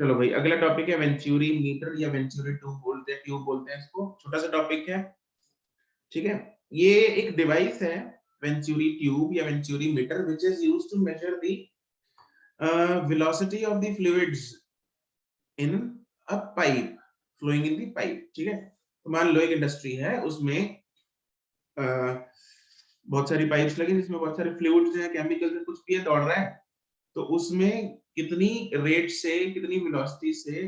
चलो भाई, अगला टॉपिक है वेंचुरी मीटर या वेंचुरी ट्यूब बोलते हैं इसको। छोटा सा टॉपिक है, ठीक है। ये एक डिवाइस है, वेंचुरी ट्यूब या venturi meter, which is used to measure the velocity of the fluids in a pipe, flowing in the pipe, ठीक है। तो मान लो एक इंडस्ट्री है, उसमें बहुत सारी पाइप्स लगी जिसमें बहुत सारे फ्लूइड्स हैं, केमिकल्स हैं, कुछ भी है, दौड़ रहा है। तो उसमें कितनी रेट से, कितनी वेलोसिटी से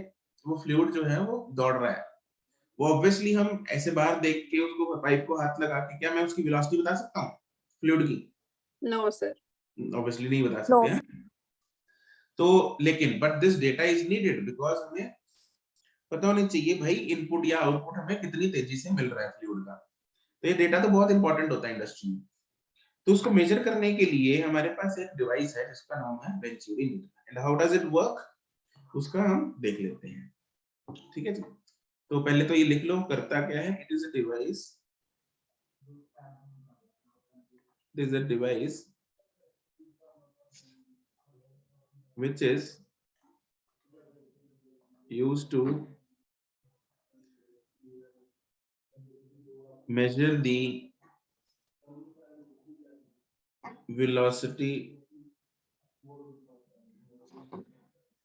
वो फ्लूइड जो है वो दौड़ रहा है, वो ऑब्वियसली हम ऐसे बाहर देख के उसको पाइप को हाथ लगा के क्या मैं उसकी वेलोसिटी बता सकता हूँ फ्लूइड की? No sir. ऑब्वियसली नहीं बता नो सकते हैं। तो लेकिन but this data is needed because हमें पता होना चाहिए भाई इनपुट या आउटपुट हमें कितनी तेजी से मिल रहा है फ्लूइड का। तो ये डेटा तो बहुत इंपॉर्टेंट होता है इंडस्ट्री में। तो उसको मेजर करने के लिए हमारे पास एक डिवाइस है जिसका नाम है venturi meter. And how does it work, उसका हम देख लेते हैं, ठीक है जी। तो पहले तो ये लिख लो करता क्या है। It is a device, it is a device which is used to measure the velocity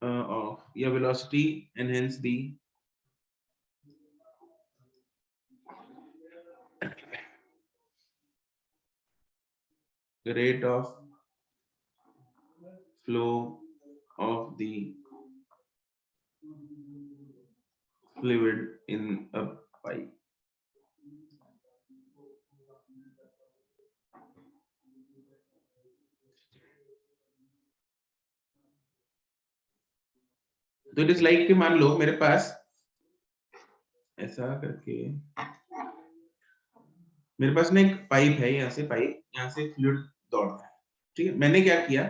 of velocity and hence the rate of flow of the fluid in a pipe. तो इट इज लाइक कि मान लो मेरे पास ऐसा करके मेरे पास ना एक pipe है, यहाँ से पाइप, यहाँ से फ्लूइड दौड़ रहा है, ठीक है। मैंने क्या किया,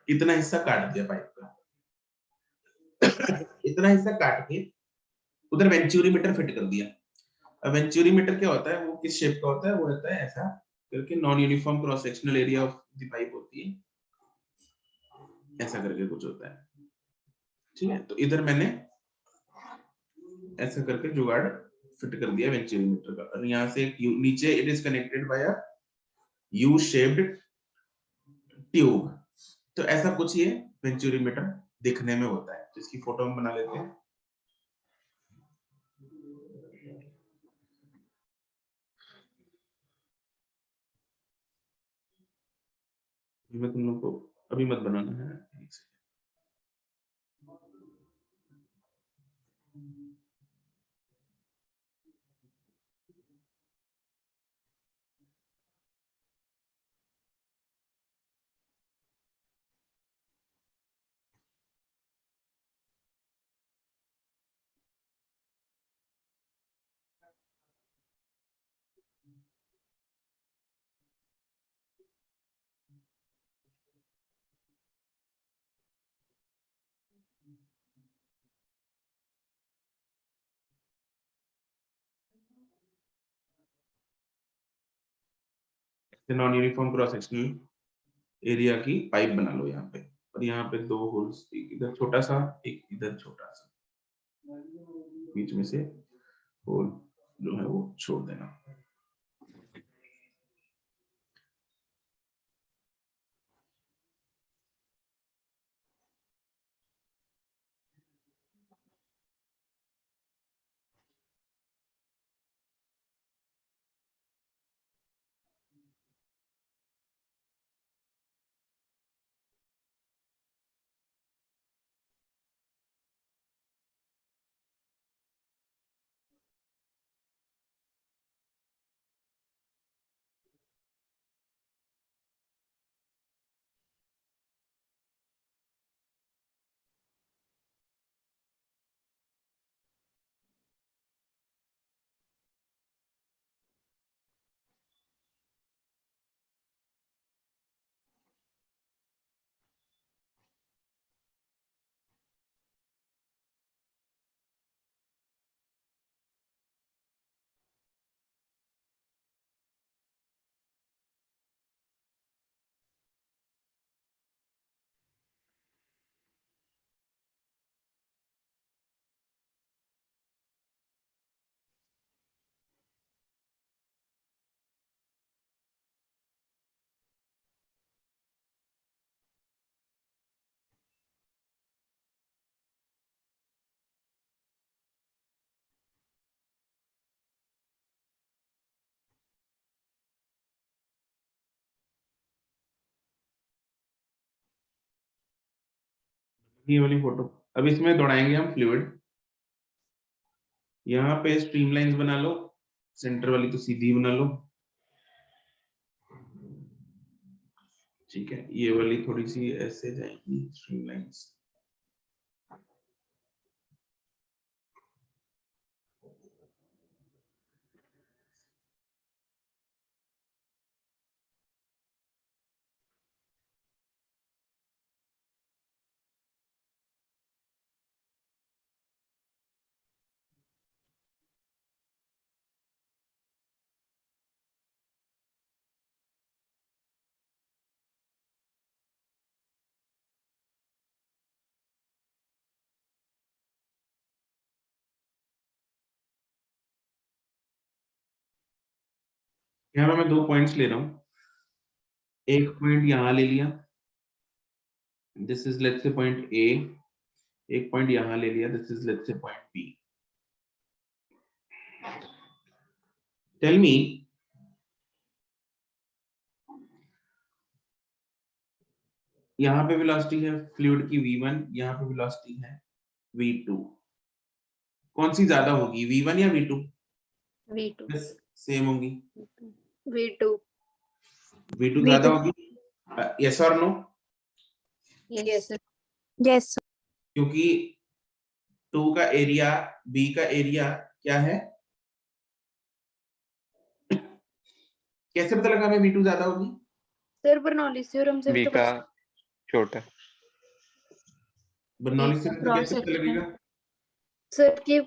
इतना हिस्सा काट दिया पाइप का इतना हिस्सा काट के उधर वेंचुरी मीटर फिट कर दिया। अब वेंचुरी मीटर क्या होता है, वो किस शेप का होता है, वो होता है ऐसा करके, non uniform cross sectional area of the pipe होती है, ऐसा करके कुछ होता है, ठीक है। तो इधर मैंने ऐसा करके जुगाड़ फिट कर दिया वेंचुरी मीटर का, और यहाँ से नीचे it is connected by a U shaped tube. तो ऐसा कुछ ये वेंचुरी मीटर दिखने में होता है, जिसकी फोटो हम बना लेते हैं। मैं तुम लोग को अभी मत बनाना है। Non uniform cross sectional area की पाइप बना लो यहाँ पे, और यहाँ पे दो होल्स, एक इधर छोटा सा, एक इधर छोटा सा, बीच में से होल जो है वो छोड़ देना। ये वाली फोटो अब इसमें दौड़ाएंगे हम फ्लूइड। यहाँ पे स्ट्रीमलाइंस बना लो, सेंटर वाली तो सीधी बना लो, ठीक है। ये वाली थोड़ी सी ऐसे जाएंगी स्ट्रीमलाइंस। यहाँ पे मैं 2 पॉइंट्स ले रहा हूँ, एक पॉइंट यहाँ ले लिया, this is let's say point A, एक पॉइंट यहाँ ले लिया, this is let's say point B. Tell me यहाँ पे वेलोसिटी है फ्लूइड की v1, यहाँ पे वेलोसिटी है v2, कौन सी ज्यादा होगी, v1 या v2? V2 सेम होगी, V2 v2 ज्यादा होगी, यस और नो? yes sir yes क्योंकि 2 का एरिया b का एरिया क्या है, कैसे पता लगा हमें v2 ज्यादा होगी? सर बर्नौलीज थ्योरम से भी बी तो का छोटा, बर्नौली से तो कैसे पता लगेगा? सर की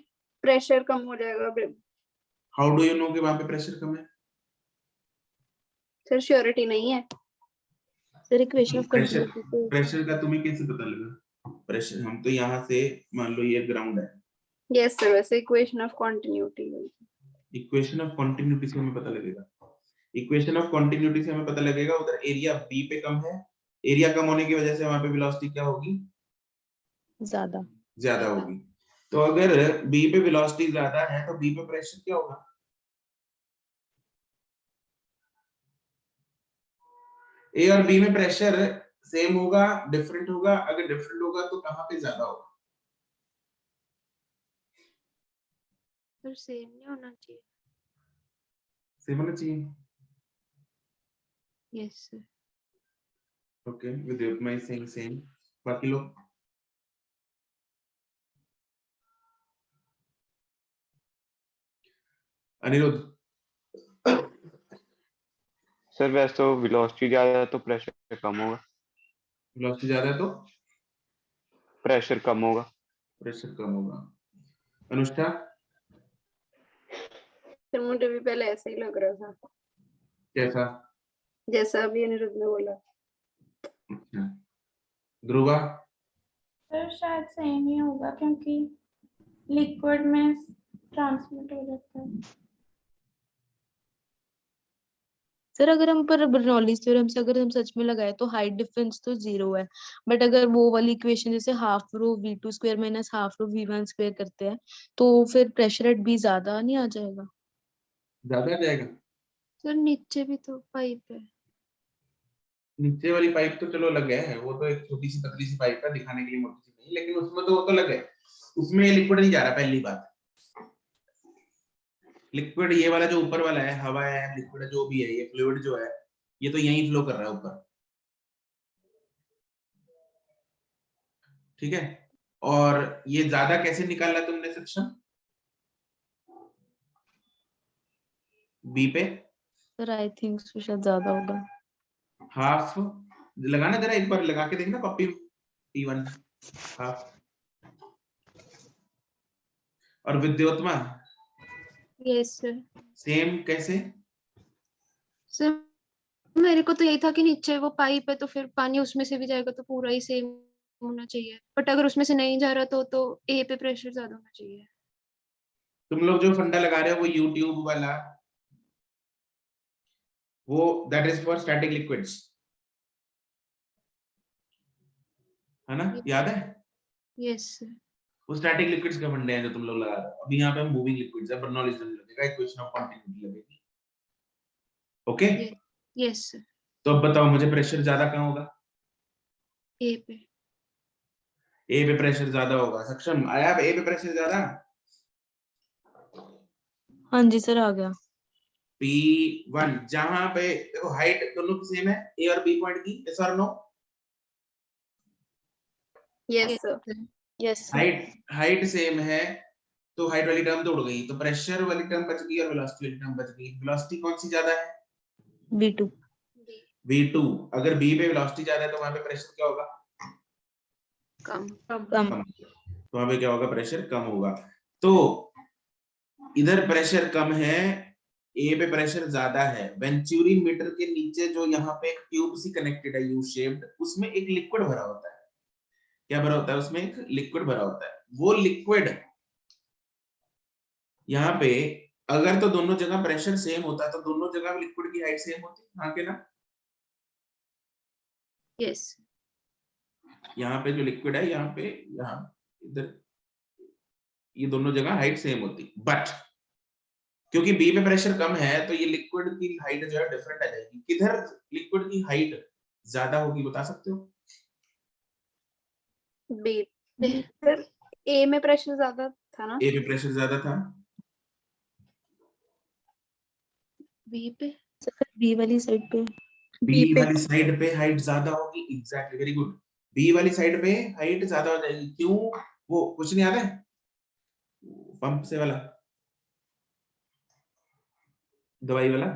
प्रेशर कम हो जाएगा। हाउ डू यू नो कि वहां पे प्रेशर कम है? सर श्योरिटी नहीं है sir, equation of continuity pressure का तुम्हें कैसे पता लगा? प्रेशर हम तो यहाँ से मान लो ये ग्राउंड है, यस सर, वैसे equation of continuity equation of continuity से हमें पता लगेगा, इक्वेशन ऑफ कंटिन्यूटी से हमें पता लगेगा उधर एरिया बी पे कम है, एरिया कम होने की वजह से वहां पे वेलोसिटी क्या होगी, ज्यादा होगी। तो अगर बी पे वेलोसिटी ज्यादा है तो बी पे प्रेशर क्या होगा? ए और बी में प्रेशर सेम होगा, डिफरेंट होगा? अगर डिफरेंट होगा तो कहां पे ज्यादा होगा? सर सेम नहीं होना चाहिए। सेम होना चाहिए, yes sir. Okay, with my saying same, बाकी लोग? अनिरुद्ध? सर वैसे तो वेलोसिटी ज्यादा है तो प्रेशर कम होगा, वेलोसिटी ज्यादा है तो प्रेशर कम होगा। प्रेशर कम होगा। अनुष्ठा? सर मुझे भी पहले ऐसे ही लग रहा था, कैसा? जैसा अभी अनिरुद्ध ने बोला। अच्छा, ध्रुवा? सर शायद सेम ही होगा क्योंकि लिक्विड में ट्रांसमिट हो जाता है। सर अगर हम पर बर्नौलीज थ्योरम से अगर हम सच में लगाए तो हाइट डिफरेंस तो 0 है, बट अगर वो वाली इक्वेशन जैसे half rho v2 square minus half rho v1 square करते हैं तो फिर प्रेशर एट बी ज्यादा नहीं आ जाएगा? ज्यादा आ जाएगा? सर नीचे भी तो पाइप है। नीचे वाली पाइप तो चलो लग गया है, वो तो एक छोटी सी पतली सी पाइप है दिखाने के लिए, मोटी सी नहीं, लेकिन उसमें तो वो तो लग गया, उसमें लिक्विड नहीं जा रहा, पहली बात। लिक्विड ये वाला जो ऊपर वाला है, हवा है, लिक्विड जो भी है, ये फ्लूइड जो है ये तो यहीं फ्लो कर रहा है ऊपर, ठीक है। और ये ज्यादा कैसे निकाला तुमने सेक्शन बी पे? सर आई थिंक सो शायद ज्यादा होगा। हाफ लगाना, जरा एक बार लगा के देखना कॉपी, T1 हाफ। और विद्योत्मा? Yes sir. सेम कैसे? सर मेरे को तो यही था कि नीचे वो पाइप है तो फिर पानी उसमें से भी जाएगा तो पूरा ही सेम होना चाहिए, बट अगर उसमें से नहीं जा रहा तो ए पे प्रेशर ज्यादा होना चाहिए। तुम लोग जो फंडा लगा रहे हो वो यूट्यूब वाला, वो that is for static liquids, है ना, याद है? Yes sir. वो स्टैटिक लिक्विड्स के फंडे हैं जो तुम लोग लगा रहे हो। अभी यहाँ पे हम मूविंग लिक्विड्स है, बर्नौलीज थ्योरम लगेगा, इक्वेशन ऑफ कंटिन्यूटी लगेगी, ओके। Yes sir. तो अब बताओ मुझे प्रेशर ज्यादा कहाँ होगा? ए पे। ए पे प्रेशर ज्यादा होगा। सक्षम आया ए पे प्रेशर ज्यादा? हाँ जी सर आ गया। P1 जहां पे देखो हाइट दोनों की सेम है ए और बी पॉइंट की, यस और no? Yes sir. Yes sir. Height same है तो हाइट वाली टर्म तो उड़ गई, तो प्रेशर वाली टर्म बच गई और वेलोसिटी वाली टर्म बच गई। वेलोसिटी कौन सी ज्यादा है? V2। v2। अगर b पे वेलोसिटी ज्यादा है तो वहां पे प्रेशर क्या होगा? कम। कम। कम। तो वहां पे क्या होगा? प्रेशर कम होगा। तो इधर प्रेशर कम है, ए पे प्रेशर ज्यादा है। वेंचुरी मीटर के नीचे जो यहाँ पे एक ट्यूब सी कनेक्टेड है यू शेप्ड, उसमें एक लिक्विड भरा होता है। क्या भरा होता है? उसमें एक लिक्विड भरा होता है। वो लिक्विड यहाँ पे अगर तो दोनों जगह प्रेशर सेम होता है तो दोनों जगह लिक्विड की हाइट सेम होती है, हाँ के ना? यस। यहाँ पे जो लिक्विड है यहाँ पे, यहाँ इधर, ये दोनों जगह हाइट सेम होती, बट क्योंकि बी में प्रेशर कम है तो ये लिक्विड की हाइट जो है डिफरेंट आ जाएगी। किधर लिक्विड की हाइट ज्यादा होगी बता सकते हो? बी सर, ए में प्रेशर ज्यादा था ना? ए पे प्रेशर ज्यादा था, बी पे। सर बी वाली साइड पे। बी वाली साइड पे हाइट ज्यादा होगी। Exactly, very good. बी वाली साइड पे हाइट ज्यादा हो जाएगी। क्यों? वो कुछ नहीं याद है पंप से वाला, दवाई वाला?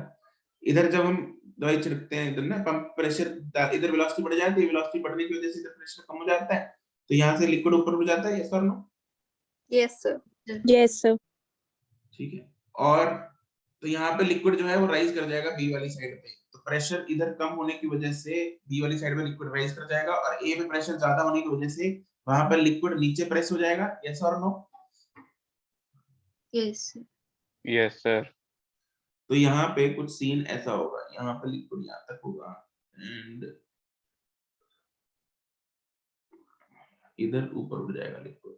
इधर जब हम दवाई छिड़कते हैं इधर ना, पंप प्रेशर इधर वेलोसिटी बढ़ जाती है, वेलोसिटी बढ़ने की वजह से इधर प्रेशर कम हो जाता है, तो यहाँ से लिक्विड ऊपर हो जाता है, यस और no? Yes sir. Yes sir. ठीक है। और तो यहाँ पे लिक्विड जो है वो राइज कर जाएगा बी वाली साइड पे, तो प्रेशर इधर कम होने की वजह से बी वाली साइड में लिक्विड राइज कर जाएगा, और ए में प्रेशर ज्यादा होने की वजह से वहां पर लिक्विड नीचे प्रेस हो जाएगा, यस और नो? यस। Yes sir. तो यहाँ पे कुछ सीन ऐसा होगा, यहाँ पे लिक्विड यहाँ तक होगा एंड इधर ऊपर उठ जाएगा लिक्विड।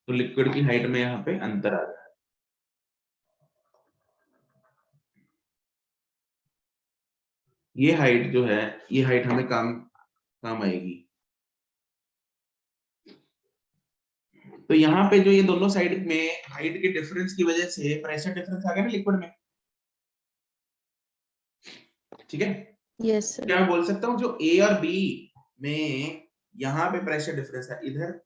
तो लिक्विड की हाइट में यहाँ पे अंतर आ रहा है। ये हाइट जो है, ये हाइट हमें काम आएगी। तो यहाँ पे जो ये दोनों साइड में हाइट के डिफरेंस की वजह से प्रेशर डिफरेंस आ गया ना लिक्विड में, ठीक है? Yes sir. क्या मैं बोल सकता हूँ जो ए और बी में यहाँ पे प्रेशर डिफरेंस है इधर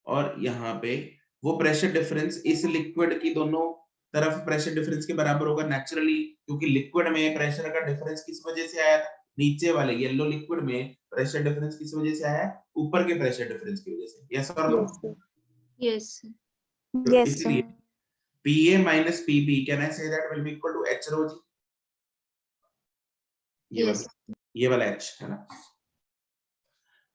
और यहाँ पे, वो प्रेशर डिफरेंस इस लिक्विड की दोनों तरफ प्रेशर डिफरेंस के बराबर होगा नेचुरली, क्योंकि लिक्विड में प्रेशर का डिफरेंस किस वजह से आया था? नीचे वाले येलो लिक्विड में प्रेशर डिफरेंस किस वजह से आया? ऊपर के प्रेशर डिफरेंस की वजह से, यस और नो? यस। तो इसलिए PA minus PB, can I say that will be equal to H rho G? Yes. ये वाला H है ना,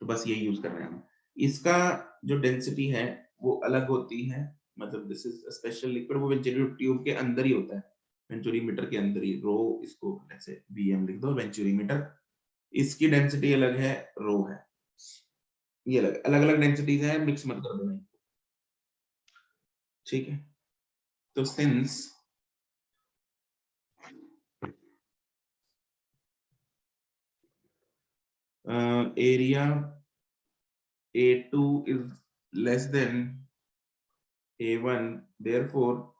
तो बस ये यूज कर रहे हैं हम। इसका जो डेंसिटी है वो अलग होती है, मतलब this is a special liquid, वो वेंचुरी ट्यूब के अंदर ही होता है, वेंचुरी मीटर के अंदर ही। रो इसको ऐसे VM लिख दो, वेंचुरी मीटर, इसकी डेंसिटी अलग है, रो है, ये अलग अलग अलग डेंसिटीज है, मिक्स मत कर देना, ठीक है? तो since area A2 is less than A1, therefore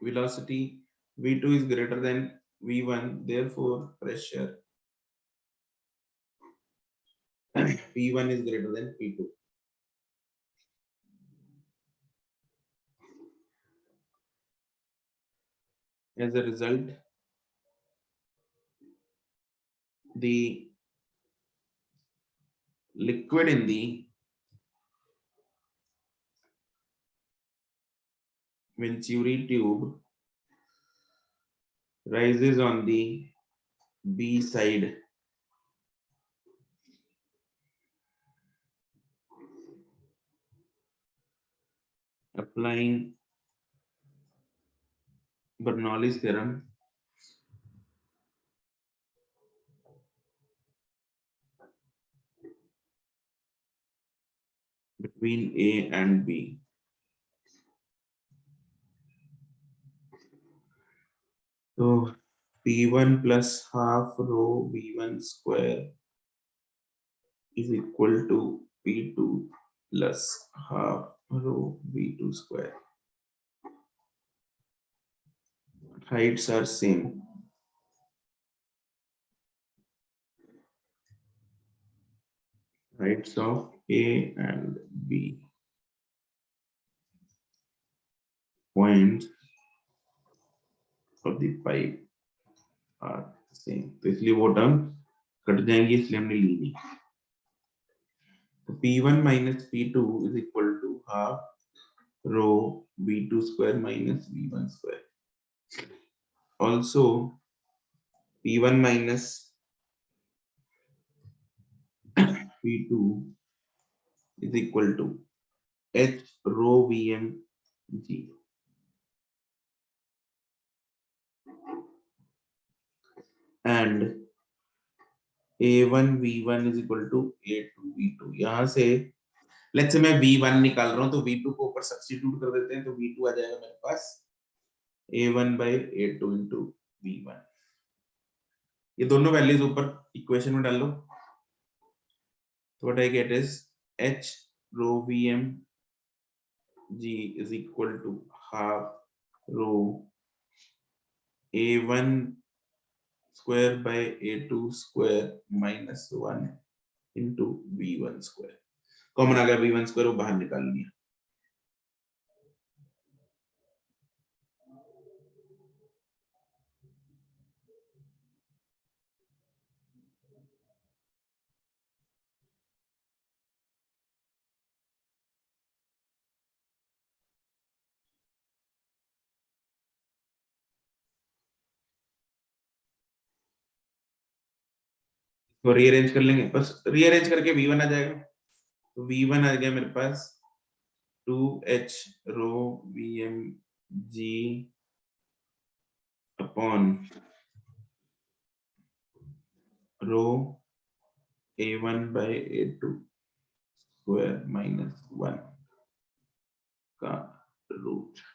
velocity V2 is greater than V1, therefore pressure P1 is greater than P2. As a result, the liquid in the Venturi tube rises on the B side, applying Bernoulli's theorem. Between A and B. तो P1 plus half rho V1 square is equal to P2 plus half rho V2 square. Heights are same. Heights of A and B points of the pipe are same. तो इसलिए वो term cut जाएंगी, इसलिए हमने ली नहीं. तो P1 minus P2 is equal to half rho V2 square minus V1 square. Also, P1 minus P2 is equal to H rho Vm G. And A1 V1 is equal to A2 V2. यहां से let's say मैं V1 निकाल रहा हूं, तो V2 को ऊपर substitute कर देते हैं, तो V2 आ जाएगा मेरे पास A1 by A2 into V1. ये दोनों वैल्यूज ऊपर इक्वेशन में डाल लो. तो what I get is H rho Vm G is equal to half rho A1 square by A2 square minus 1 into V1 square. Common आ गया V1 square, वो बाहर निकाल लिया. तो रीअरेंज कर लेंगे, बस रीअरेंज करके V1 आ जाएगा. तो V1 आ गया मेरे पास 2H rho Vm G upon rho A1 by A2 square minus 1 का रूट.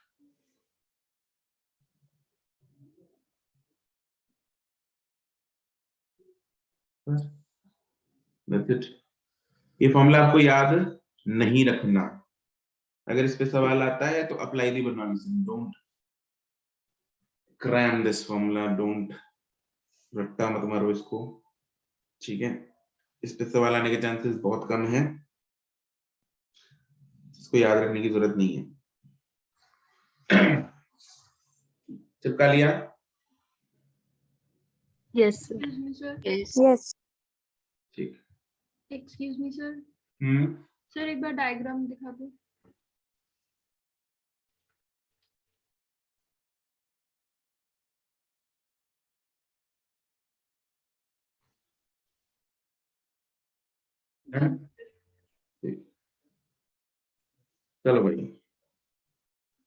That's it. ये फॉर्मूला आपको याद नहीं रखना. अगर इस पे सवाल आता है तो apply the Bernoulli. Don't cram this formula, don't रट्टा मत मारो इसको, ठीक है. इस पे सवाल आने के चांसेस बहुत कम है, इसको याद रखने की जरूरत नहीं है. चिपका लिया? Yes, sir. Excuse me, sir. Yes. ठीक. Excuse me, sir. हम्म. सर एक बार डायग्राम दिखा दो. ठीक. चलो भाई,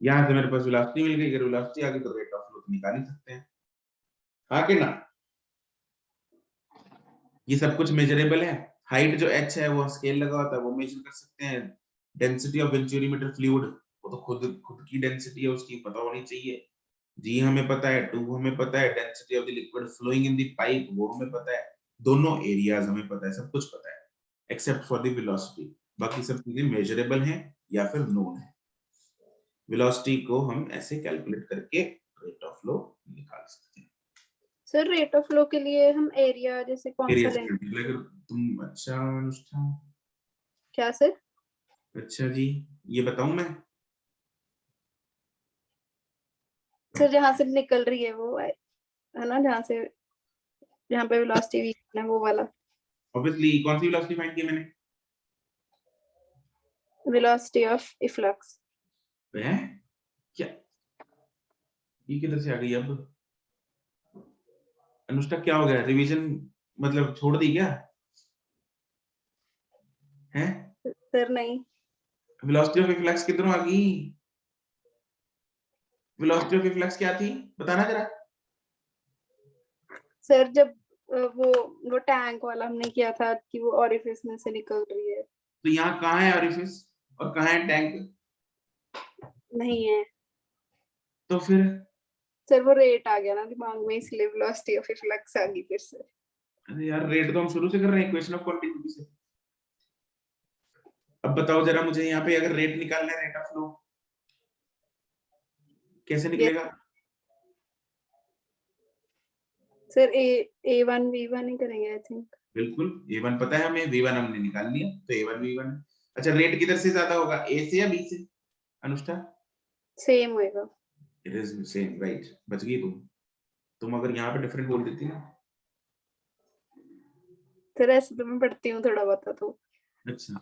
यहां से मेरे पास वेलोसिटी मिल गई. अगर वेलोसिटी आ गई तो रेट ऑफ फ्लो तो निकाल ही सकते हैं, हाँ कि ना. ये सब कुछ मेजरेबल है. हाइट जो h है वो स्केल लगा होता है, वो मेजर कर सकते हैं. डेंसिटी ऑफ वेंचुरीमीटर फ्लूइड, वो तो खुद की डेंसिटी है, उसकी पता होनी चाहिए. g हमें पता है, 2 हमें पता है. Density of the liquid flowing in the pipe वो हमें पता है. दोनों एरियाज हमें पता है, सब कुछ पता है एक्सेप्ट फॉर द वेलोसिटी. बाकी सब चीजें मेजरेबल हैं या फिर नोन है. वेलोसिटी को हम ऐसे कैलकुलेट करके रेट ऑफ फ्लो निकाल सकते हैं. सर रेट ऑफ फ्लो के लिए हम एरिया जैसे कौन सा एरिया लेंगे? अगर तुम अच्छा अनुष्ठा, क्या सर? अच्छा जी, ये बताऊं मैं? सर जहाँ से निकल रही है वो है ना, जहाँ पे वेलोसिटी है वो वाला. ऑब्वियसली कौन सी वेलोसिटी फाइंड की मैंने? Velocity of efflux. है क्या? ये किधर से आ गई अब? अनुष्ठा क्या हो गया? रिवीजन मतलब छोड़ दी क्या? हैं? सर नहीं. वेलोसिटी ऑफ इफ्लक्स किधरों आ गई? वेलोसिटी ऑफ इफ्लक्स क्या थी, बताना जरा. सर जब वो टैंक वाला हमने किया था कि वो ओरिफिस में से निकल रही है. तो यहाँ कहाँ है ओरिफिस और कहाँ है टैंक? नहीं है. तो फिर सर वो रेट आ गया ना दिमाग में, इसलिए वेलोसिटी ऑफ फ्लक्स आ गई फिर से। अरे यार रेट तो हम शुरू से कर रहे हैं इक्वेशन ऑफ कंटिन्यूटी से। अब बताओ जरा मुझे यहाँ पे अगर रेट निकालना है, रेट ऑफ फ्लो कैसे निकलेगा? सर A1 V1 ही करेंगे आई थिंक। बिल्कुल, A1 पता है हमें, V1 हमने निकाल लिया, तो A1 V1। अच्छा रेट किधर से ज्यादा होगा, A से या B से अनुष्ठा? सेम होएगा। इट इज सेम, राइट, बच गई तुम अगर यहाँ पे डिफरेंट बोल देती ना। सर ऐसे तो मैं पढ़ती हूँ थोड़ा बहुत तो। अच्छा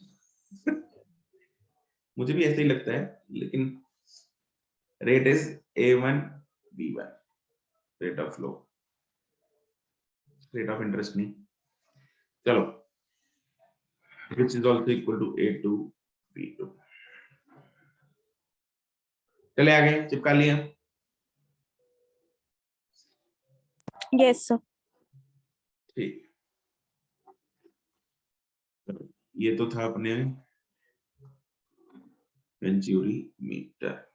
मुझे भी ऐसा ही लगता है, लेकिन rate is A1 V1, rate of flow, rate of interest नहीं। चलो, which is also equal to A2 V2। चले आगे, चिपका लिया। Yes sir. ठीक, ये तो था अपने वेंचुरी मीटर।